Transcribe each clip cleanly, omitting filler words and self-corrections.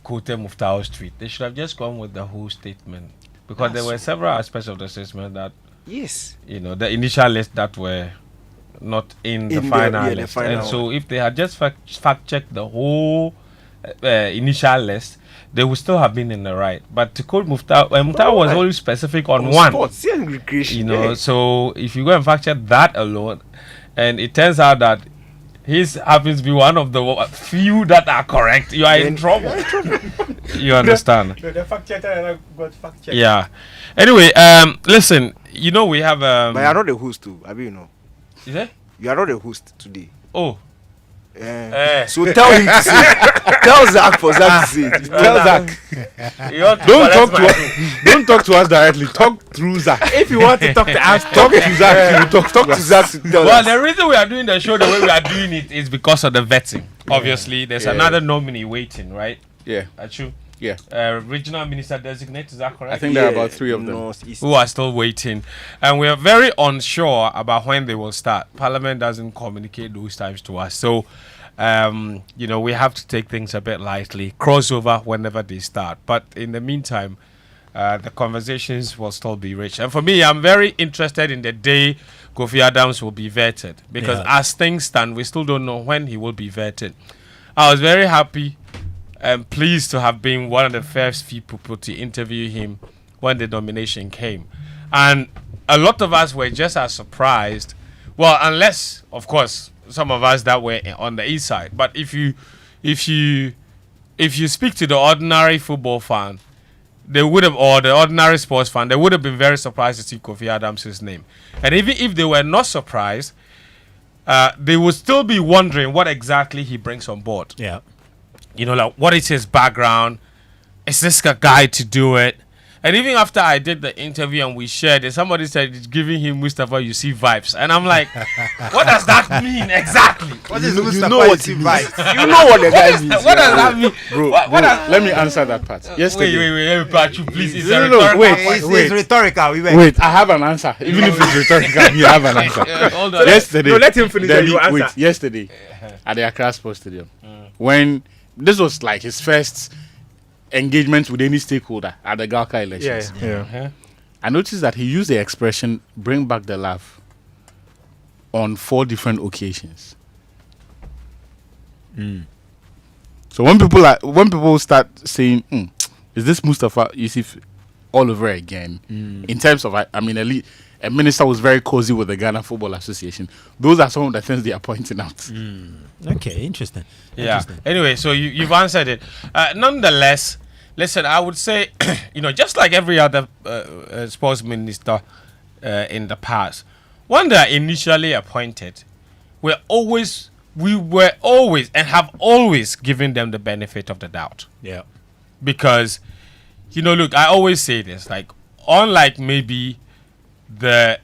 quoted Muftao's tweet. They should have just gone with the whole statement, because there were several aspects of the statement that, the initial list that were not in the final list. And so if they had just fact checked the whole initial list, they would still have been in the right. But to quote Muftao, Muftao was only specific on one. Sports, so if you go and fact check that alone, and it turns out that his happens to be one of the few that are correct, you are in trouble. You understand? The fact checker got fact checked. Yeah. Anyway, listen, we have. But you are not the host too. Is it? You are not the host today. Oh. So tell him to say. Tell Zach for Zach to say. Tell Zach. Don't talk to us directly. Talk through Zach. If you want to talk to us, talk to Zach. Talk to Zach to tell us. The reason we are doing the show the way we are doing it is because of the vetting. Obviously, there's another nominee waiting, right? Yeah. True. Yeah. Regional minister designate, is that correct? I think there are about 3 of them who are still waiting, and we are very unsure about when they will start. Parliament doesn't communicate those times to us, so we have to take things a bit lightly. Crossover whenever they start, but in the meantime, the conversations will still be rich. And for me, I'm very interested in the day Kofi Adams will be vetted, because as things stand, we still don't know when he will be vetted. I was very happy and pleased to have been one of the first people to interview him when the nomination came. And a lot of us were just as surprised. Well, unless, of course, some of us that were on the east side. But if you speak to the ordinary football fan, they would have, or the ordinary sports fan, they would have been very surprised to see Kofi Adams' name. And even if they were not surprised, they would still be wondering what exactly he brings on board. Yeah. What is his background? Is this a guy to do it? And even after I did the interview and we shared it, somebody said it's giving him Mustafa You See vibes. And I'm like, what does that mean exactly? What is Mustafa You See vibes? You know what the guy means. What does that mean? Bro, let me answer that part. Yesterday. Wait, Pachu, please. It's It's rhetorical. Wait, I have an answer. Even if it's rhetorical, you have an answer. Hold on. Yesterday. No, let him finish your answer. Wait, yesterday at the Accra Sports Stadium, when this was like his first engagement with any stakeholder at the Galka elections. Yeah. I noticed that he used the expression "bring back the laugh" on 4 different occasions. So when people start saying, "Is this Mustafa Yusuf all over again?" In terms of, a minister was very cozy with the Ghana Football Association. Those are some of the things they are pointing out. Okay, interesting. Yeah. Anyway, so you've answered it. Nonetheless, listen, I would say, just like every other sports minister in the past, when they are initially appointed, we were always and have always given them the benefit of the doubt. Yeah. Because, look, I always say this, like, unlike maybe the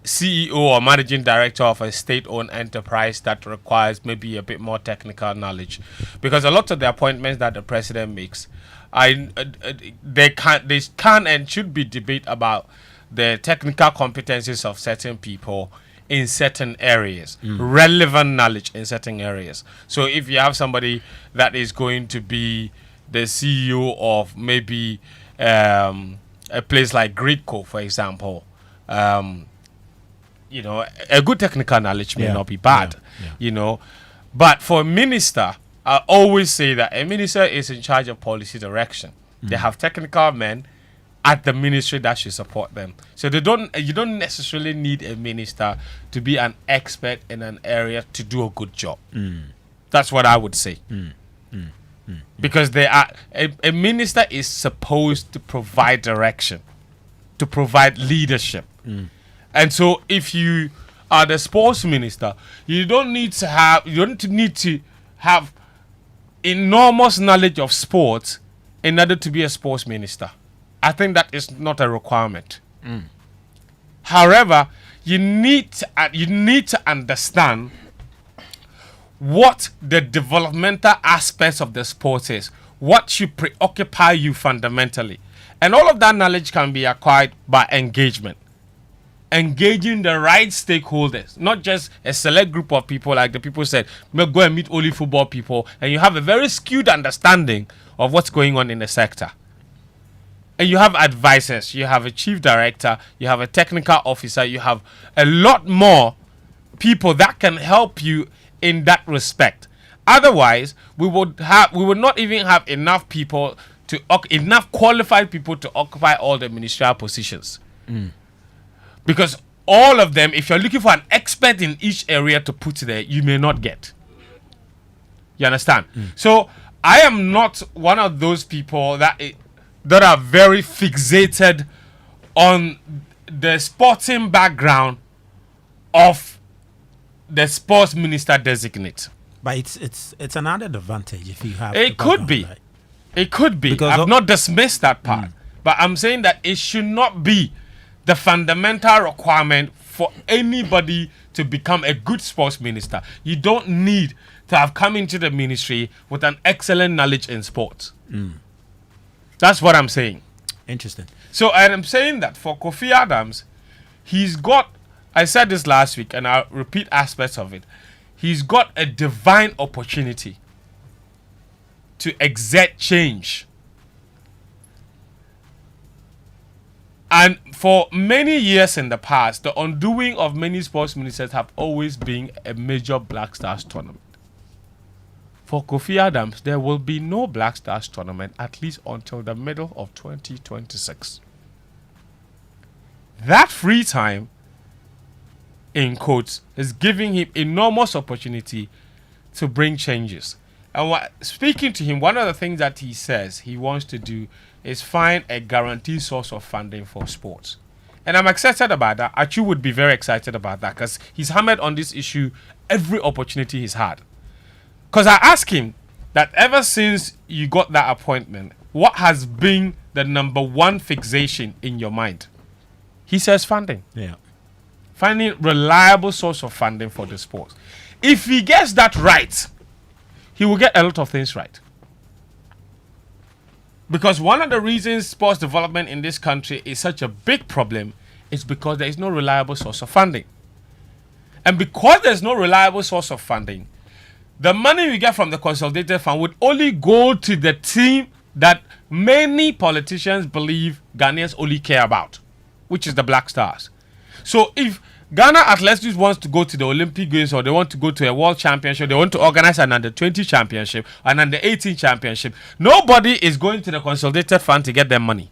CEO or managing director of a state-owned enterprise that requires maybe a bit more technical knowledge, because a lot of the appointments that the president makes, they can and should be debate about the technical competencies of certain people in certain areas, relevant knowledge in certain areas. So if you have somebody that is going to be the CEO of maybe a place like Greco, for example, a good technical knowledge may not be bad, but for a minister, I always say that a minister is in charge of policy direction. They have technical men at the ministry that should support them. So you don't necessarily need a minister to be an expert in an area to do a good job. That's what I would say. Because a minister is supposed to provide direction, to provide leadership. And so if you are the sports minister, you don't need to have enormous knowledge of sports in order to be a sports minister. I think that is not a requirement. However, you need to understand what the developmental aspects of the sport is, what should preoccupy you fundamentally. And all of that knowledge can be acquired by engagement. engaging the right stakeholders, not just a select group of people, like the people said, go and meet only football people, and you have a very skewed understanding of what's going on in the sector. And you have advisors, you have a chief director, you have a technical officer, you have a lot more people that can help you in that respect. Otherwise, we would not even have enough people enough qualified people to occupy all the ministerial positions. Because all of them, if you're looking for an expert in each area to put there, you may not get. You understand? So I am not one of those people that are very fixated on the sporting background of the sports minister designate. But it's an added advantage if you have. It could be. Right? It could be. Because I've not dismissed that part. But I'm saying that it should not be the fundamental requirement for anybody to become a good sports minister. You don't need to have come into the ministry with an excellent knowledge in sports. That's what I'm saying. Interesting. So I'm saying that for Kofi Adams, he's got, I said this last week and I'll repeat aspects of it, he's got a divine opportunity to exert change. And for many years in the past, the undoing of many sports ministers have always been a major Black Stars tournament. For Kofi Adams, there will be no Black Stars tournament at least until the middle of 2026. That free time, in quotes, is giving him enormous opportunity to bring changes. And speaking to him, one of the things that he says he wants to do is find a guaranteed source of funding for sports. And I'm excited about that. Achu would be very excited about that because he's hammered on this issue every opportunity he's had. Because I asked him that ever since you got that appointment, what has been the number one fixation in your mind? He says funding. Yeah. Finding reliable source of funding for the sports. If he gets that right, he will get a lot of things right. Because one of the reasons sports development in this country is such a big problem is because there is no reliable source of funding. And because there's no reliable source of funding, the money we get from the consolidated fund would only go to the team that many politicians believe Ghanaians only care about, which is the Black Stars. So if Ghana Athletics wants to go to the Olympic Games or they want to go to a World Championship, they want to organize an under-20 championship, an under-18 championship, nobody is going to the consolidated fund to get them money.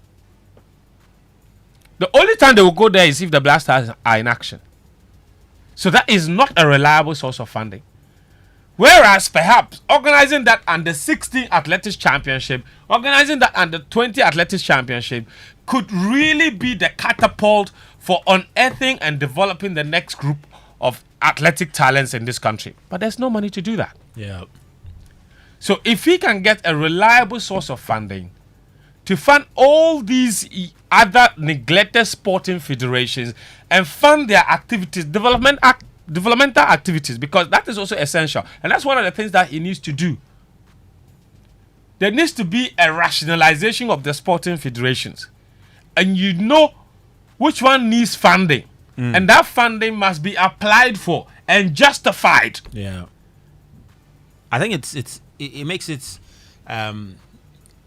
The only time they will go there is if the Black Stars are in action. So that is not a reliable source of funding. Whereas perhaps organizing that under-16 athletics championship, organizing that under-20 athletics championship could really be the catapult for unearthing and developing the next group of athletic talents in this country. But there's no money to do that. Yeah. So if he can get a reliable source of funding to fund all these other neglected sporting federations and fund their activities, developmental activities, because that is also essential. And that's one of the things that he needs to do. There needs to be a rationalization of the sporting federations. And you know which one needs funding. And that funding must be applied for and justified. Yeah. I think it makes it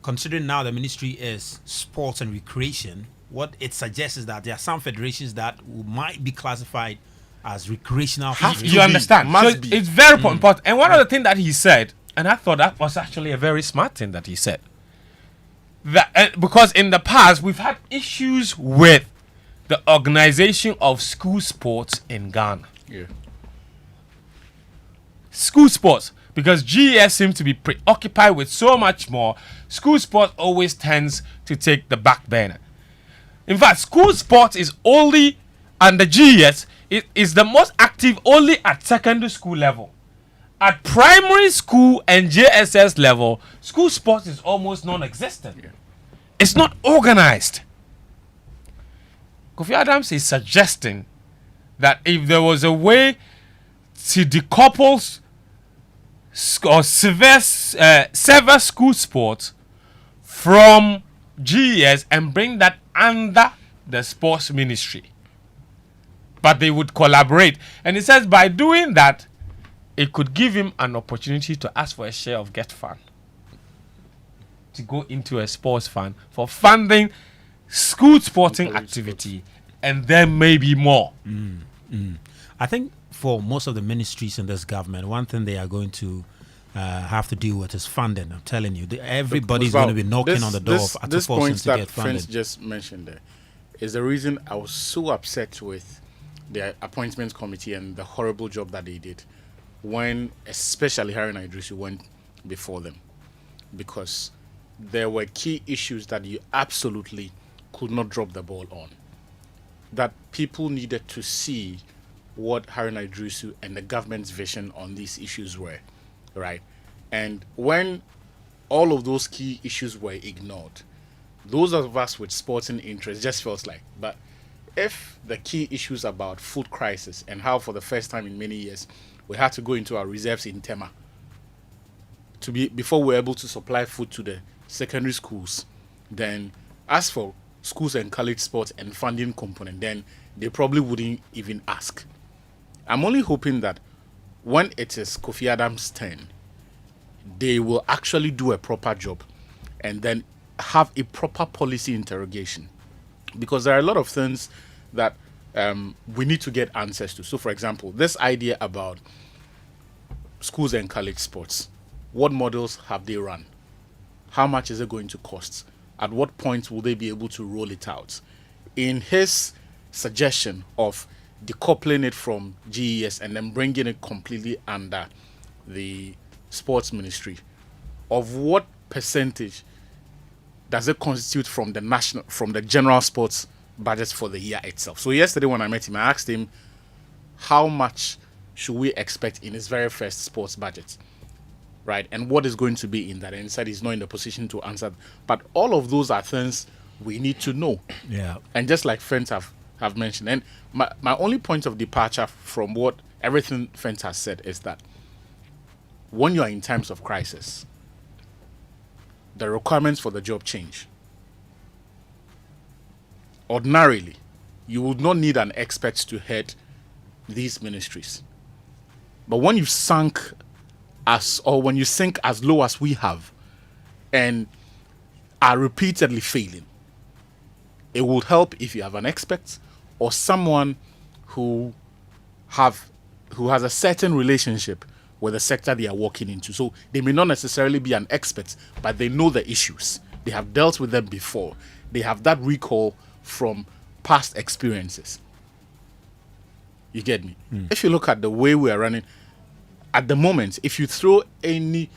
considering now the ministry is sports and recreation, what it suggests is that there are some federations that might be classified as recreational. You understand? So it's very important. And one of the things that he said, and I thought that was actually a very smart thing that he said, that because in the past we've had issues with the organization of school sports in Ghana. Yeah. School sports, because GES seems to be preoccupied with so much more, school sports always tends to take the back burner. In fact, school sports is only under GES, it is the most active only at secondary school level. At primary school and JSS level, school sports is almost non-existent. Yeah. It's not organized. Kofi Adams is suggesting that if there was a way to decouple or sever school sports from GES and bring that under the sports ministry, but they would collaborate. And he says by doing that, it could give him an opportunity to ask for a share of Get Fund, to go into a sports fund for funding school sporting activity, and then maybe more. I think for most of the ministries in this government, one thing they are going to have to deal with is funding. I'm telling you, everybody's going to be knocking on the door of this point to that get funded. Friends just mentioned there is the reason I was so upset with the appointments committee and the horrible job that they did when especially Harry Idrisu went before them, because there were key issues that you absolutely could not drop the ball on, that people needed to see what Harry Idrisu and the government's vision on these issues were, right? And when all of those key issues were ignored, those of us with sporting interests just felt like, but if the key issues about food crisis and how for the first time in many years we had to go into our reserves in Tema before we were able to supply food to the secondary schools, then as for schools and college sports and funding component, then they probably wouldn't even ask. I'm only hoping that when it is Kofi Adams' turn, they will actually do a proper job and then have a proper policy interrogation, because there are a lot of things that we need to get answers to. So, for example, this idea about schools and college sports, what models have they run? How much is it going to cost? At what point will they be able to roll it out? In his suggestion of decoupling it from GES and then bringing it completely under the sports ministry, of what percentage does it constitute from the general sports budget for the year itself? So yesterday when I met him, I asked him how much should we expect in his very first sports budget, right? And what is going to be in that? And he said he's not in the position to answer. But all of those are things we need to know. Yeah. And just like friends have mentioned, and my only point of departure from what everything friends has said is that when you are in times of crisis, the requirements for the job change. Ordinarily, you would not need an expert to head these ministries. But when you sink as low as we have and are repeatedly failing, it would help if you have an expert or someone who has a certain relationship with the sector they are walking into. So they may not necessarily be an expert, but they know the issues. They have dealt with them before. They have that recall from past experiences. You get me? If you look at the way we are running, at the moment, if you throw any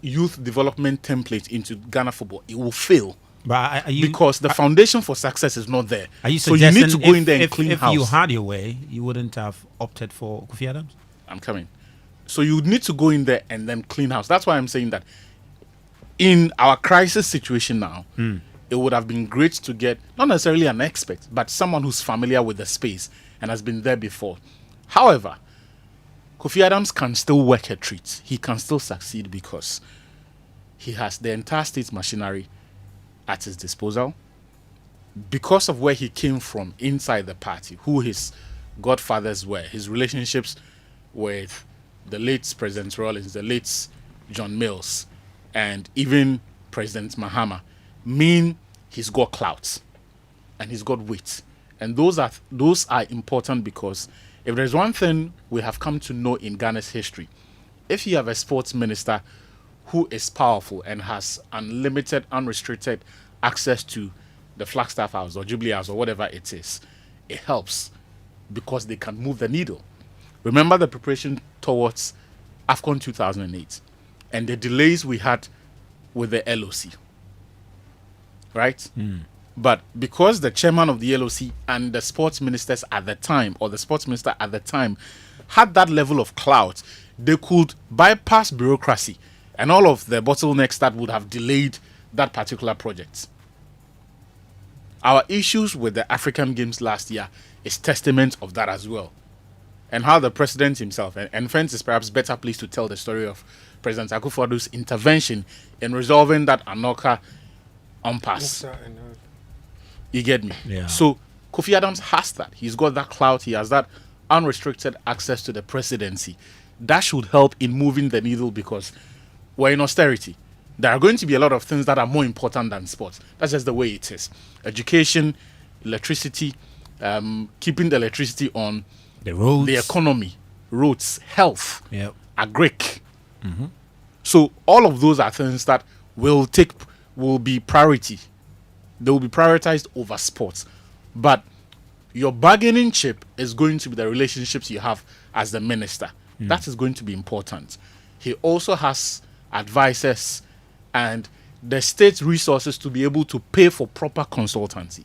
youth development template into Ghana football, it will fail. But because the foundation for success is not there. Are you so you need to go in there and clean house. If you had your way, you wouldn't have opted for Kofi Adams? I'm coming. So you need to go in there and then clean house. That's why I'm saying that in our crisis situation now, it would have been great to get not necessarily an expert, but someone who's familiar with the space and has been there before. However, Kofi Adams can still work a treat. He can still succeed because he has the entire state machinery at his disposal. Because of where he came from inside the party, who his godfathers were, his relationships with the late President Rawlings, the late John Mills, and even President Mahama, mean he's got clout and he's got weight. And those are important, because if there's one thing we have come to know in Ghana's history, if you have a sports minister who is powerful and has unlimited, unrestricted access to the Flagstaff House or Jubilee House or whatever it is, it helps because they can move the needle. Remember the preparation towards AFCON 2008 and the delays we had with the LOC, right? But because the chairman of the LOC and the sports ministers at the time, or the sports minister at the time, had that level of clout, they could bypass bureaucracy and all of the bottlenecks that would have delayed that particular project. Our issues with the African Games last year is testament of that as well. And how the president himself, and Fence is perhaps better placed to tell the story of President Akufo-Addo's intervention in resolving that Anoka impasse. You get me? Yeah. So Kofi Adams has that. He's got that clout. He has that unrestricted access to the presidency. That should help in moving the needle because we're in austerity. There are going to be a lot of things that are more important than sports. That's just the way it is. Education, electricity, keeping the electricity on, the roads, the economy, roads, health, agric. Mm-hmm. So all of those are things that will be priority. They will be prioritized over sports. But your bargaining chip is going to be the relationships you have as the minister. That is going to be important. He also has advisors and the state's resources to be able to pay for proper consultancy.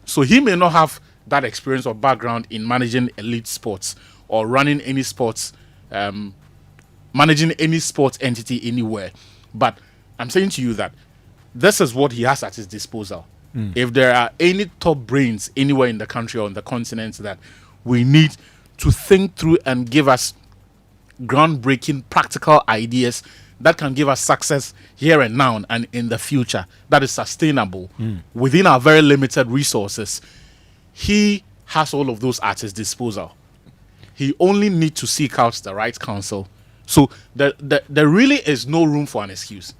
So he may not have that experience or background in managing elite sports or running any sports, managing any sports entity anywhere. But I'm saying to you that this is what he has at his disposal. If there are any top brains anywhere in the country or on the continent that we need to think through and give us groundbreaking practical ideas that can give us success here and now and in the future that is sustainable within our very limited resources, he has all of those at his disposal. He only needs to seek out the right counsel. So there really is no room for an excuse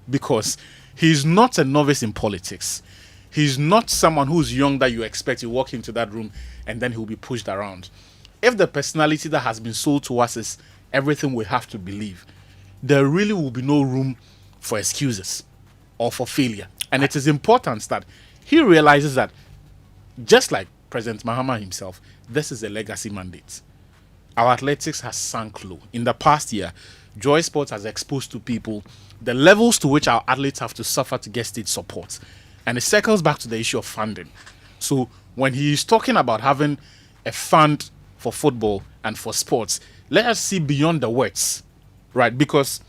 because he's not a novice in politics. He's not someone who's young that you expect to walk into that room and then he'll be pushed around. If the personality that has been sold to us is everything we have to believe, there really will be no room for excuses or for failure. And it is important that he realizes that, just like President Mahama himself, this is a legacy mandate. Our athletics has sunk low. In the past year, Joy Sports has exposed to people the levels to which our athletes have to suffer to get state support. And it circles back to the issue of funding. So when he is talking about having a fund for football and for sports, let us see beyond the words, right? Because,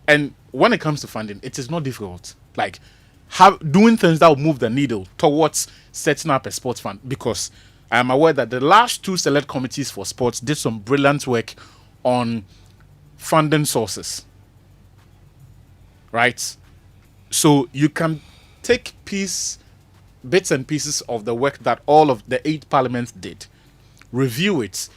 and when it comes to funding, it is not difficult. Like, doing things that will move the needle towards setting up a sports fund. Because I am aware that the last 2 select committees for sports did some brilliant work on funding sources, right? So you can take bits and pieces of the work that all of the 8 parliaments did, review it,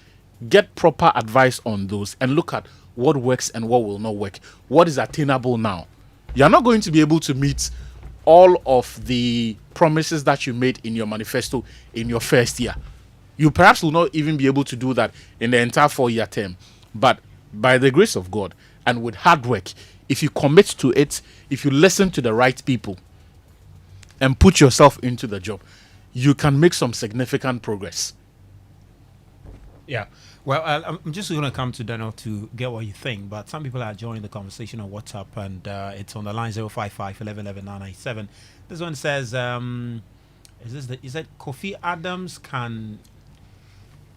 get proper advice on those, and look at what works and what will not work. What is attainable now? You're not going to be able to meet all of the promises that you made in your manifesto in your first year. You perhaps will not even be able to do that in the entire 4-year term. But by the grace of God and with hard work, if you commit to it, if you listen to the right people, and put yourself into the job, you can make some significant progress. Yeah. Well, I'm just going to come to Daniel to get what you think, but some people are joining the conversation on WhatsApp, and it's on the line 055 11 997. This one says, is that Kofi Adams can...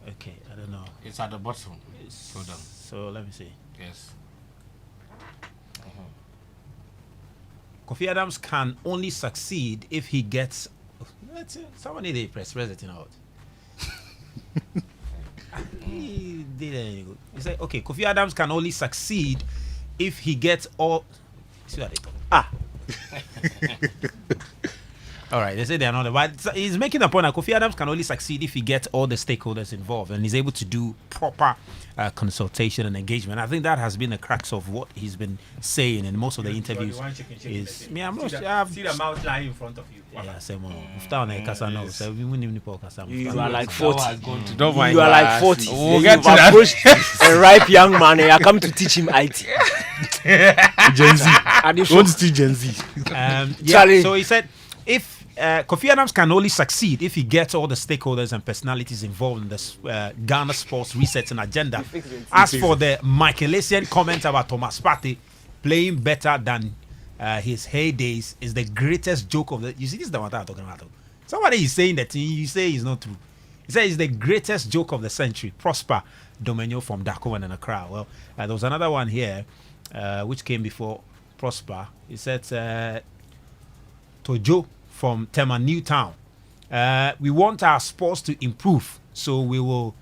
Okay, I don't know. It's at the bottom. So let me see. Yes. Kofi Adams can only succeed if he gets... Someone need to press it out. He said, okay, Kofi Adams can only succeed if he gets all... See what they talk. All right, they say they're not... But he's making the point that Kofi Adams can only succeed if he gets all the stakeholders involved and he's able to do proper consultation and engagement. I think that has been the crux of what he's been saying in most of the interviews. I'm not sure. See the mouth lying in front of you. Yeah, You are like 40. Don't mind. You are like 40. We'll You get to have that. approached a ripe young man and I come to teach him IT. Gen Z. And if Want to teach Gen Z? Charlie. So he said, if Kofi Adams can only succeed if he gets all the stakeholders and personalities involved in this Ghana sports resetting agenda. As for the Michaelasian comment about Thomas Partey playing better than his heydays is the greatest joke of the... You see, this is the one I'm talking about. Somebody is saying that you say is not true. He said it's the greatest joke of the century. Prosper Domenyo from Dakovan and Accra. Well, there was another one here which came before Prosper. He said... Tojo from Tema Newtown. We want our sports to improve, so we will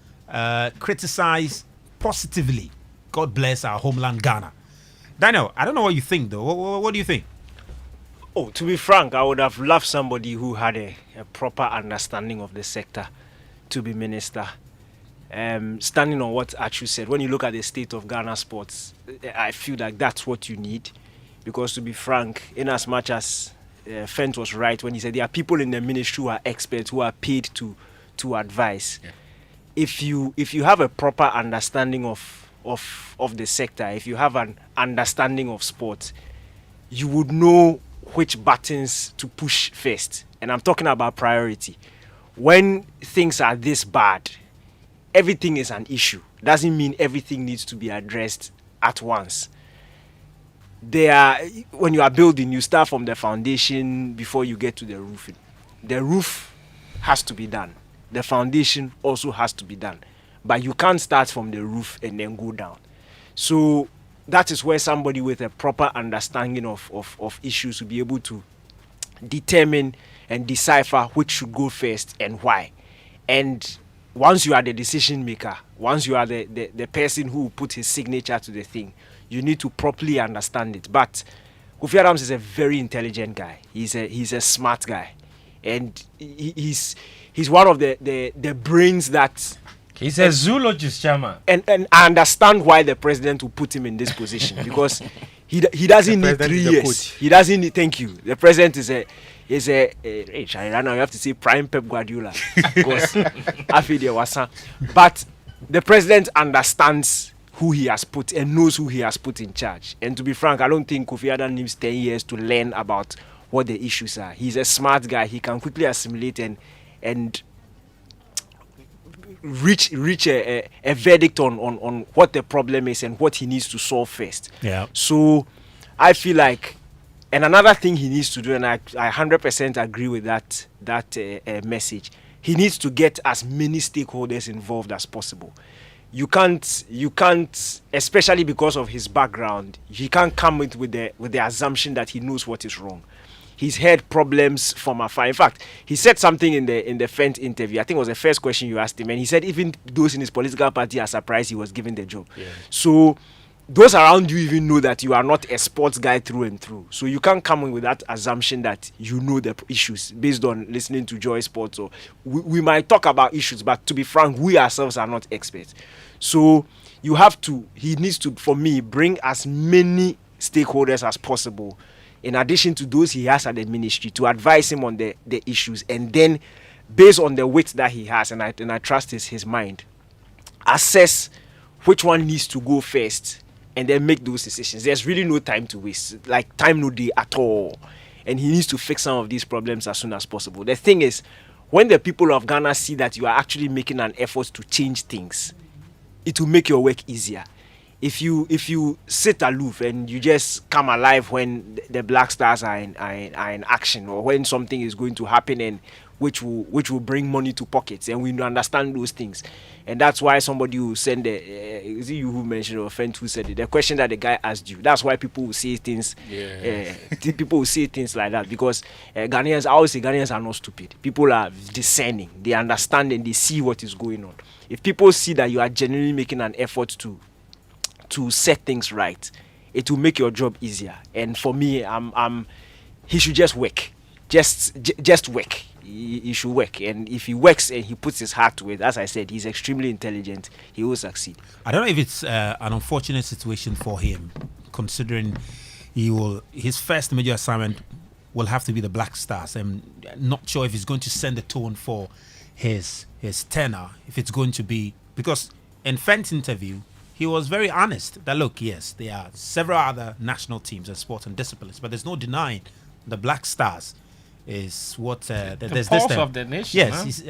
criticize positively. God bless our homeland Ghana. Daniel, I don't know what you think though. What do you think? Oh, to be frank, I would have loved somebody who had a proper understanding of the sector to be minister. Standing on what Achu said, when you look at the state of Ghana sports, I feel like that's what you need. Because to be frank, in as much as Fent was right when he said there are people in the ministry who are experts, who are paid to advise. Yeah. If you have a proper understanding of the sector, if you have an understanding of sport, you would know which buttons to push first. And I'm talking about priority. When things are this bad, everything is an issue. Doesn't mean everything needs to be addressed at once. When you are building, you start from the foundation before you get to the roofing. The roof has to be done. The foundation also has to be done. But you can't start from the roof and then go down. So that is where somebody with a proper understanding of issues will be able to determine and decipher which should go first and why. And once you are the decision maker, once you are the person who will put his signature to the thing, you need to properly understand it. But Kofi Adams is a very intelligent guy. He's a smart guy. And he's one of the brains that... He's a zoologist, chairman. And I understand why the president will put him in this position. Because he doesn't need 3 years. He doesn't need... Thank you. The president is a right now you have to say prime Pep Guardiola. Because but the president understands who he has put and knows who he has put in charge. And to be frank, I don't think Kofi Adams needs 10 years to learn about what the issues are. He's a smart guy. He can quickly assimilate and reach a verdict on what the problem is and what he needs to solve first. Yeah. So I feel like, and another thing he needs to do, and I 100% agree with that message, he needs to get as many stakeholders involved as possible. You can't, especially because of his background, he can't come with the assumption that he knows what is wrong. He's heard problems from afar. In fact, he said something in the Fent interview. I think it was the first question you asked him, and he said even those in his political party are surprised he was given the job. Yeah. So those around you even know that you are not a sports guy through and through. So you can't come in with that assumption that you know the issues based on listening to Joy Sports. Or we might talk about issues, but to be frank, we ourselves are not experts. So he needs to, for me, bring as many stakeholders as possible, in addition to those he has at the ministry, to advise him on the issues, and then based on the weight that he has, and I trust his mind, assess which one needs to go first, and then make those decisions. There's really no time to waste, like time no day at all, and he needs to fix some of these problems as soon as possible. The thing is, when the people of Ghana see that you are actually making an effort to change things, it will make your work easier. If you sit aloof and you just come alive when the Black Stars are in action, or when something is going to happen and which will bring money to pockets, and we understand those things, and that's why somebody will send is it you who mentioned, or Fent who said it, the question that the guy asked you. That's why people will say things. Yeah. People will say things like that because Ghanaians. I always say Ghanaians are not stupid. People are discerning. They understand and they see what is going on. If people see that you are genuinely making an effort to set things right, it will make your job easier. And for me, he should just work. Just work. He should work. And if he works and he puts his heart to it, as I said, he's extremely intelligent, he will succeed. I don't know if it's an unfortunate situation for him, considering his first major assignment will have to be the Black Stars. I'm not sure if he's going to send the tone for his tenor, if it's going to be, because in Fent's interview, he was very honest that, look, yes, there are several other national teams and sports and disciplines, but there's no denying the Black Stars is what the pulse of the nation. Yes,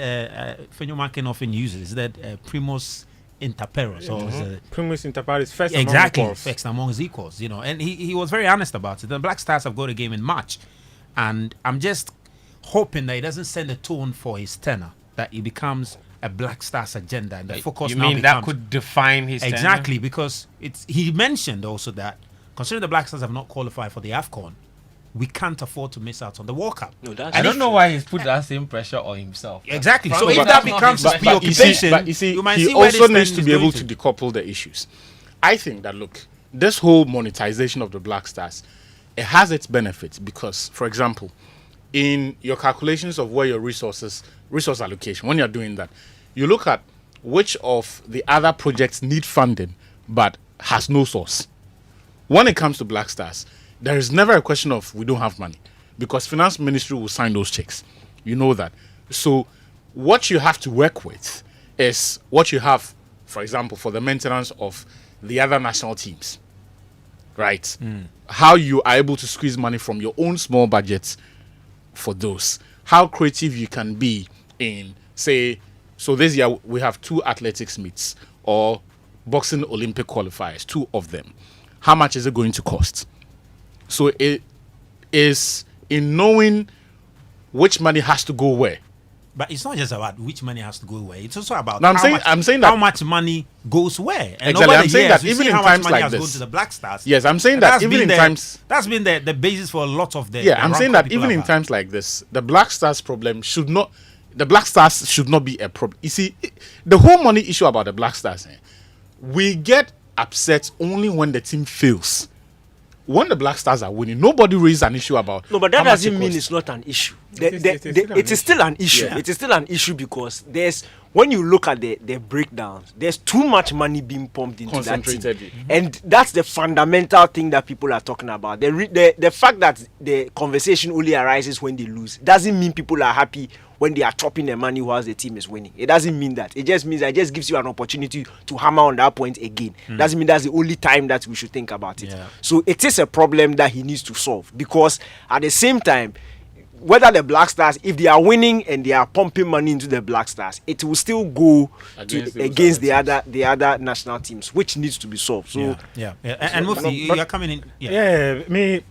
Fenyoman can often uses that primus inter pares, or primus inter pares, first exactly, among equals. First among his equals, and he was very honest about it. The Black Stars have got a game in March, and I'm just hoping that he doesn't send a tone for his tenor, that he becomes a Black Stars agenda, and the focus you now mean becomes, that could define his exactly tenure? Because he mentioned also that considering the Black Stars have not qualified for the AFCON, we can't afford to miss out on the World Cup. No, I don't know why he's put that same pressure on himself. Exactly. So Frankly, if that becomes his preoccupation, you might he see where also this needs thing to is be able going to decouple the issues. I think that, look, this whole monetization of the Black Stars it has its benefits because, for example, in your calculations of where your resource allocation, when you're doing that, you look at which of the other projects need funding but has no source. When it comes to Black Stars, there is never a question of we don't have money because Finance Ministry will sign those checks. You know that. So what you have to work with is what you have, for example, for the maintenance of the other national teams, right? How you are able to squeeze money from your own small budgets for those. How creative you can be in, say, so this year we have 2 athletics meets or boxing Olympic qualifiers, 2 of them. How much is it going to cost? So it is in knowing which money has to go where. But it's not just about which money has to go where. It's also about No, I'm saying that how much money goes where. And exactly. over I'm the saying years, that we even see in how much times money like has gone this. to the Black Stars. Yes, I'm saying And that even in times. That's been the basis for a lot of the. Yeah, the I'm saying rancor that people even in have had. times like this, the Black Stars problem should not. The Black Stars should not be a problem. You see, the whole money issue about the Black Stars, we get upset only when the team fails. When the Black Stars are winning, nobody raises an issue about. No, but that how much doesn't it mean costs. it's not an issue. It is still an It is still an issue. Yeah. It is still an issue because there's when you look at the breakdowns, there's too much money being pumped into that team, Concentrated. and that's the fundamental thing that people are talking about. The fact that the conversation only arises when they lose doesn't mean people are happy when they are chopping the money whilst the team is winning. It doesn't mean that. It just means that it just gives you an opportunity to hammer on that point again. Doesn't mean that's the only time that we should think about it. Yeah. So it is a problem that he needs to solve because at the same time, whether the Black Stars, if they are winning and they are pumping money into the Black Stars, it will still go against the other national teams, which needs to be solved. So Yeah. And Mufti, you are coming in.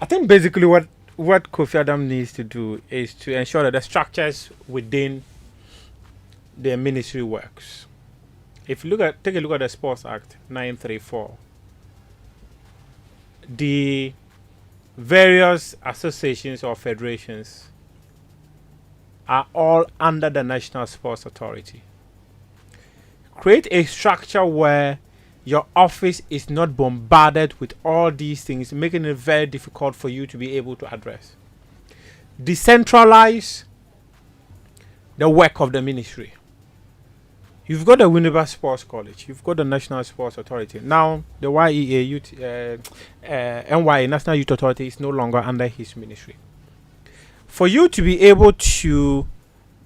I think basically what Kofi Adams needs to do is to ensure that the structures within the ministry works. If you take a look at the Sports Act 934, the various associations or federations are all under the National Sports Authority. Create a structure where your office is not bombarded with all these things, making it very difficult for you to be able to address. Decentralize the work of the ministry. You've got the Winneba Sports College. You've got the National Sports Authority. Now, the YEA, NYA, National Youth Authority, is no longer under his ministry. For you to be able to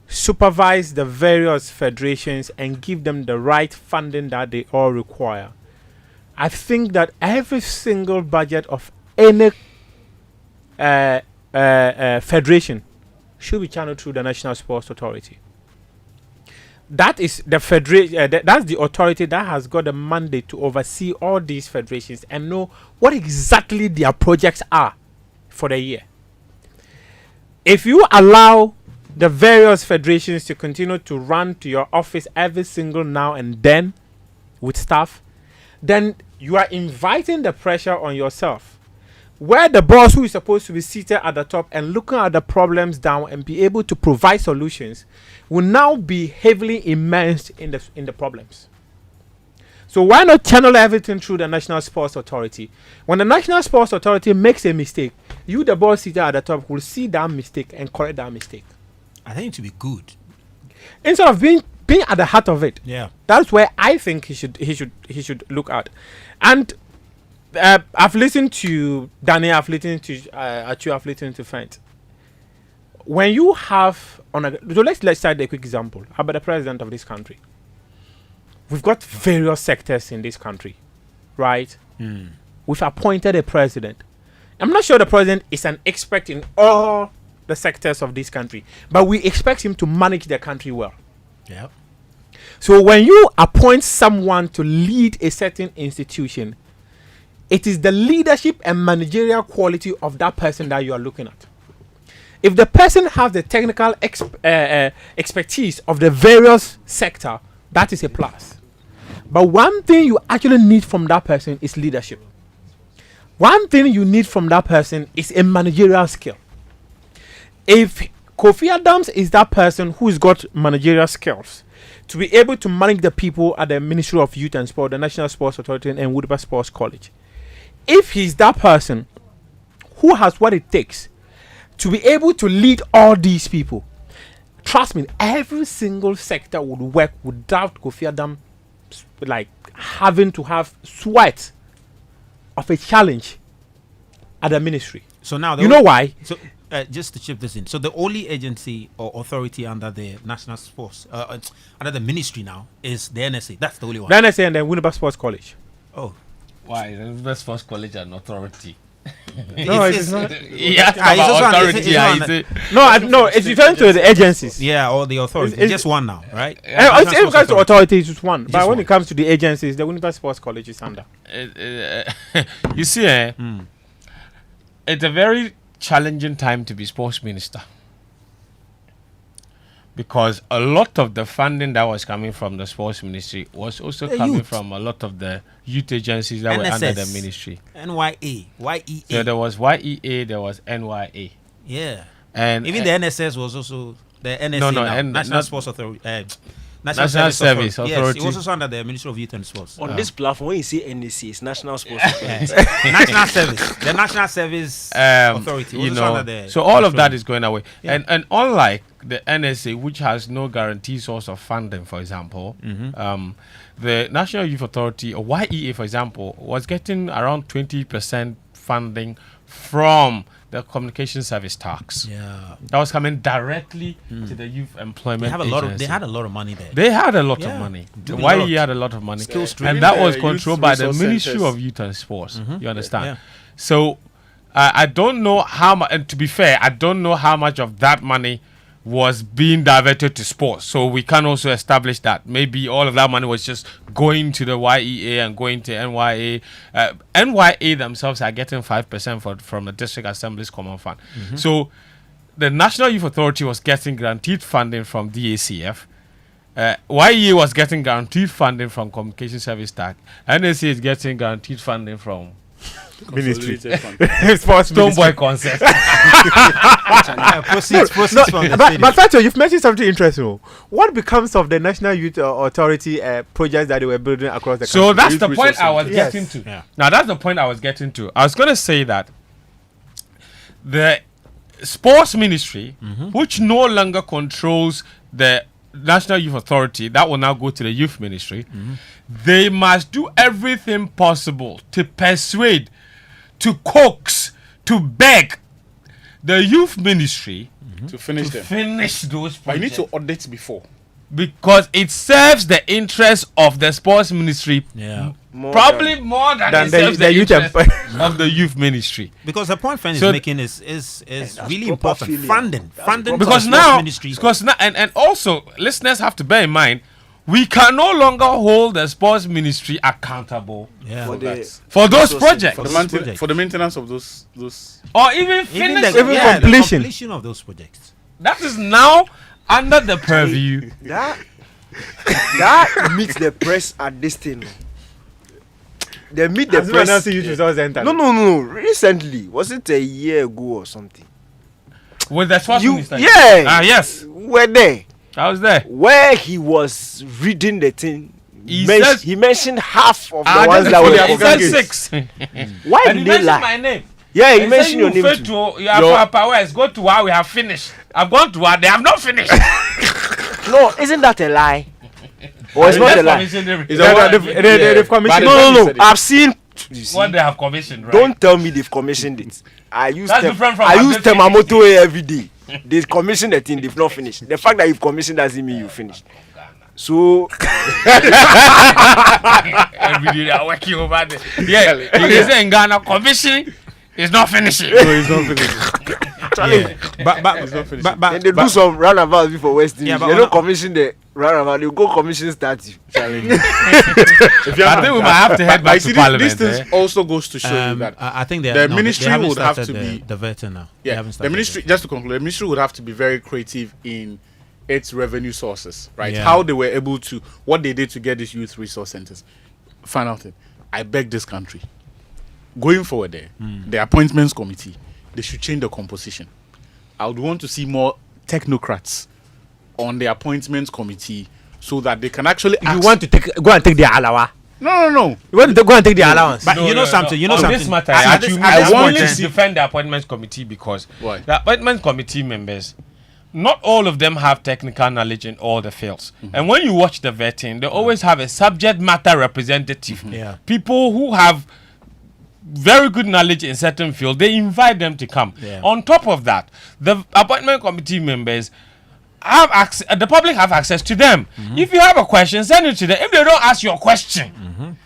supervise the various federations and give them the right funding that they all require, I think that every single budget of any federation should be channeled through the National Sports Authority. That is the federation. That's the authority that has got the mandate to oversee all these federations and know what exactly their projects are for the year. If you allow the various federations to continue to run to your office every single now and then with staff, then you are inviting the pressure on yourself. Where the boss, who is supposed to be seated at the top and looking at the problems down and be able to provide solutions, will now be heavily immersed in the problems. So why not channel everything through the National Sports Authority? When the National Sports Authority makes a mistake, you, the boss seated at the top, will see that mistake and correct that mistake. I think it would be good. Instead of being at the heart of it. Yeah. That's where I think he should look at. And I've listened to Danny, I've listened to Achu, I've listened to Fent. When you have so let's start a quick example about the president of this country. We've got various sectors in this country, right? We've appointed a president. I'm not sure the president is an expert in all the sectors of this country, but we expect him to manage the country well. Yeah. So when you appoint someone to lead a certain institution, it is the leadership and managerial quality of that person that you are looking at. If the person has the technical expertise of the various sector, that is a plus. But one thing you actually need from that person is leadership. One thing you need from that person is a managerial skill. If Kofi Adams is that person who's got managerial skills to be able to manage the people at the Ministry of Youth and Sport, the National Sports Authority, and Winneba Sports College, if he's that person who has what it takes to be able to lead all these people, trust me, every single sector would work without Kofi Adams like having to have sweat of a challenge at the ministry. So now, You know why? So just to chip this in, so the only agency or authority under the national sports, under the ministry now, is the NSA. That's the only one. The NSA and then Winnipeg Sports College. Oh, Why? The best first college and authority. No, it's not. Yeah, it's also an- authority. it's yeah, an- is it- No, it's referring to the agencies. yeah, or the authority. It's- Just one now, right? When National it Sports comes to authority, it's just one. But Just when one. it comes to the agencies, the Winnipeg Sports College is under. you see, it's a very challenging time to be sports minister, because a lot of the funding that was coming from the sports ministry was also The coming youth. from a lot of the youth agencies that were under the NSS. ministry. NYA, YEA. So there was YEA, there was NYA, Yeah. and Even the NSS was also the NSA No, now, National not- Sports Authority. National Service Yes, it Authority. was also under the Ministry of Youth and Sports. On this platform, when you say NEC, it's National Sports Yeah. Authority. National Service, the National Service Authority. you was also know, under the so all of Ministry that is going away. Yeah. And unlike the NSA, which has no guaranteed source of funding, for example, the National Youth Authority, or YEA, for example, was getting around 20% funding from the communication service tax. Yeah, That was coming directly to the youth employment they have a lot of. agency. They had a lot of money there. They had a lot Yeah. of money. The A lot. YEA had a lot of money. Skills And training. that was Youth controlled by the resource Ministry centers. of Youth and Sports. You understand? Yeah. So I don't know how much, and to be fair, I don't know how much of that money was being diverted to sports. So we can also establish that maybe all of that money was just going to the YEA and going to NYA. NYA themselves are getting 5% from the District Assembly's Common Fund. So the National Youth Authority was getting guaranteed funding from DACF. YEA was getting guaranteed funding from Communication Service Tax. NSA is getting guaranteed funding from Ministry. Sports Stoneboy Concert. Yeah, proceeds from the But stadium. Fato, you've mentioned something interesting. Oh. What becomes of the National Youth Authority projects that they were building across the country? So that's Youth the point I was Yes. getting to. Yeah. Now that's the point I was getting to. I was going to say that the sports ministry, which no longer controls the National Youth Authority, that will now go to the youth ministry. They must do everything possible to persuade, to coax, to beg the youth ministry To finish to them. finish those But you need projects, to audit before. because it serves the interest of the sports ministry Yeah, probably more than, Than it the- serves the the youth interest emp- of the youth ministry. because the point Fen is So- making is really proper important. feeling. Funding proper Because for sports now, ministry. because now, and also listeners have to bear in mind, we can no longer hold the sports ministry accountable yeah. For the for those resources, projects, for For the the, project. for the maintenance of those or even Even finish. the, Even yeah, the completion. completion of those projects. That is now under the purview. that meets the press at this thing. They meet the As well press. as Youth Resource Center. No. Recently, was it a year ago or something? With the sports minister. Yeah. Ah, yes, Were there I was there. where he was reading the thing? He men- says- he mentioned half of the Ah, ones that's that what were he said forgotten. 6. Why And did he they mentioned lie? my name. Yeah, he He mentioned said your you name failed too. to your powers. Go to where we have finished. I've gone to where they have not finished. No, isn't that a lie? Or it's not a lie? Is They've But commissioned. No. I've seen. You see, What they have commissioned, right? don't tell me they've commissioned it. I use That's different from I use updating. Temamoto every day. They commission the thing, they've not finished. The fact that you've commissioned doesn't mean you finished. So Every day they are working over there. Yeah, he is in Ghana. Commissioning is not finishing. it's not finished. then they do some roundabouts before West Indies. Yeah, but They on don't a- commission the roundabout. They go commission statue. If you I think we might have to head But back you to see, Parliament. this thing also goes to show you that I think they the no, ministry they haven't would have started to be- the vetting now. They yeah, haven't the started ministry. Just to conclude, the ministry would have to be very creative in its revenue sources, right? Yeah. How they were able to, what they did to get these youth resource centers. Final thing, I beg this country, going forward there, the appointments committee, they should change the composition. I would want to see more technocrats on the appointments committee so that they can actually If you want to go and take the alawa. No. You want to go and take the allowance. But you know something. You know On something. this matter, At I this- at I this want point, to defend the appointments committee because Why? the appointment committee members, not all of them have technical knowledge in all the fields. And when you watch the vetting, they always have a subject matter representative. Yeah. People who have very good knowledge in certain fields, they invite them to come. Yeah. On top of that, the appointment committee members have access, the public have access to them. If you have a question, send it to them. If they don't ask your question,